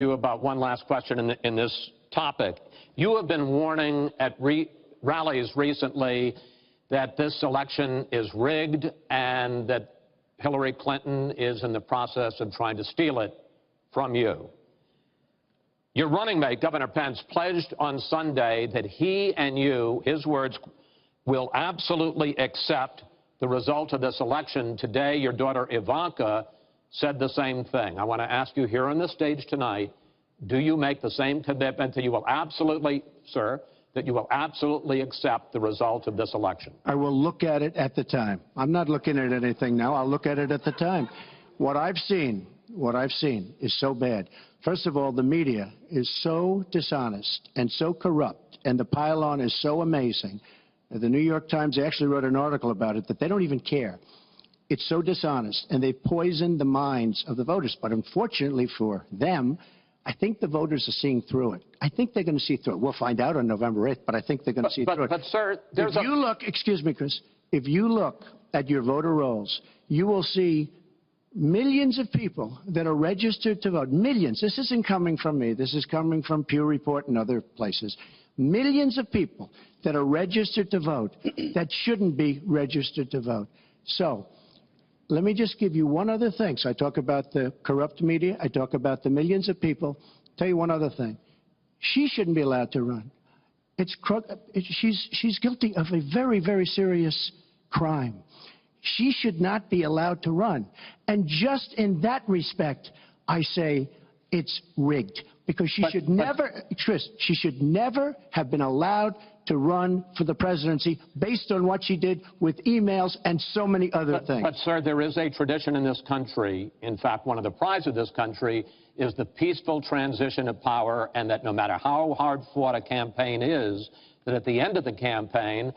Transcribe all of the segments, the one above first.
you about one last question in this topic. You have been warning at rallies recently that this election is rigged and that Hillary Clinton is in the process of trying to steal it from you. Your running mate, Governor Pence, pledged on Sunday that he and you, his words, will absolutely accept the result of this election. Today, your daughter Ivanka said the same thing. I want to ask you here on the stage tonight, do you make the same commitment that you will absolutely, sir, that you will absolutely accept the result of this election? I will look at it at the time. I'm not looking at anything now. I'll look at it at the time. What I've seen is so bad. First of all, the media is so dishonest and so corrupt, and the pile-on is so amazing. The New York Times actually wrote an article about it that they don't even care. It's so dishonest, and they've poisoned the minds of the voters. But unfortunately for them, I think the voters are seeing through it. I think they're going to see through it. We'll find out on November 8th, but I think they're going to see through it. But, sir, there's if you look, excuse me, Chris, if you look at your voter rolls, you will see millions of people that are registered to vote. Millions. This isn't coming from me. This is coming from Pew Report and other places. Millions of people that are registered to vote that shouldn't be registered to vote. So let me just give you one other thing. So I talk about the corrupt media. I talk about the millions of people. Tell you one other thing. She shouldn't be allowed to run. She's guilty of a very, very serious crime. She should not be allowed to run. And just in that respect, I say it's rigged. Because she should never, Chris, she should never have been allowed to run for the presidency based on what she did with emails and so many other things. But, sir, there is a tradition in this country. In fact, one of the prides of this country is the peaceful transition of power, and that no matter how hard-fought a campaign is, that at the end of the campaign,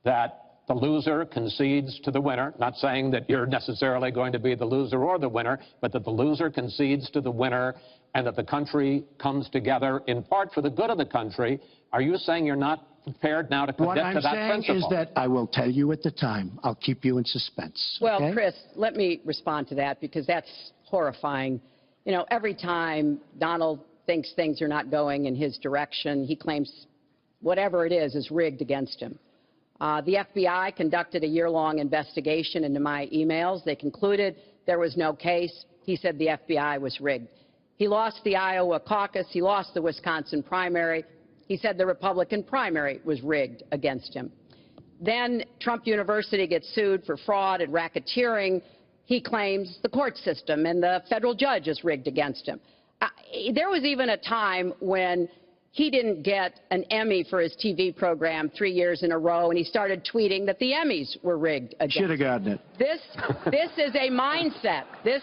that the loser concedes to the winner. Not saying that you're necessarily going to be the loser or the winner, but that the loser concedes to the winner and that the country comes together in part for the good of the country. Are you saying you're not prepared now to commit to that principle? What I'm saying is that I will tell you at the time. I'll keep you in suspense. Well, okay? Chris, let me respond to that because that's horrifying. You know, every time Donald thinks things are not going in his direction, he claims whatever it is rigged against him. The FBI conducted a year-long investigation into my emails. They concluded there was no case. He said the FBI was rigged. He lost the Iowa caucus. He lost the Wisconsin primary. He said the Republican primary was rigged against him. Then Trump University gets sued for fraud and racketeering. He claims the court system and the federal judge is rigged against him. There was even a time when he didn't get an Emmy for his TV program 3 years in a row, and he started tweeting that the Emmys were rigged against him. Should have gotten it. This is a mindset. This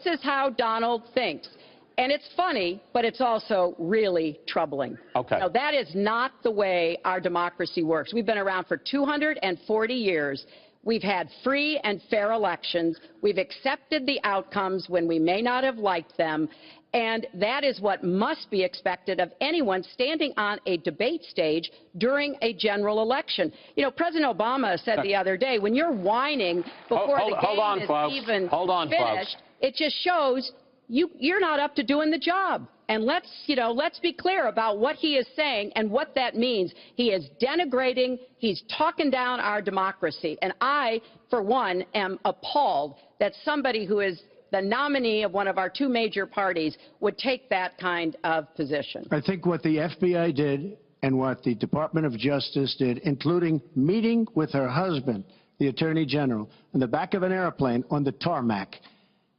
is how Donald thinks. And it's funny, but it's also really troubling. Okay. Now, that is not the way our democracy works. We've been around for 240 years. We've had free and fair elections. We've accepted the outcomes when we may not have liked them. And that is what must be expected of anyone standing on a debate stage during a general election. You know, President Obama said the other day, when you're whining before the game is even finished, it just shows you're not up to doing the job. And let's be clear about what he is saying and what that means. He is denigrating, he's talking down our democracy. And I, for one, am appalled that somebody who is the nominee of one of our two major parties would take that kind of position. I think what the FBI did and what the Department of Justice did, including meeting with her husband, the Attorney General, in the back of an airplane on the tarmac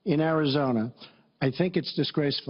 in Arizona, I think it's disgraceful.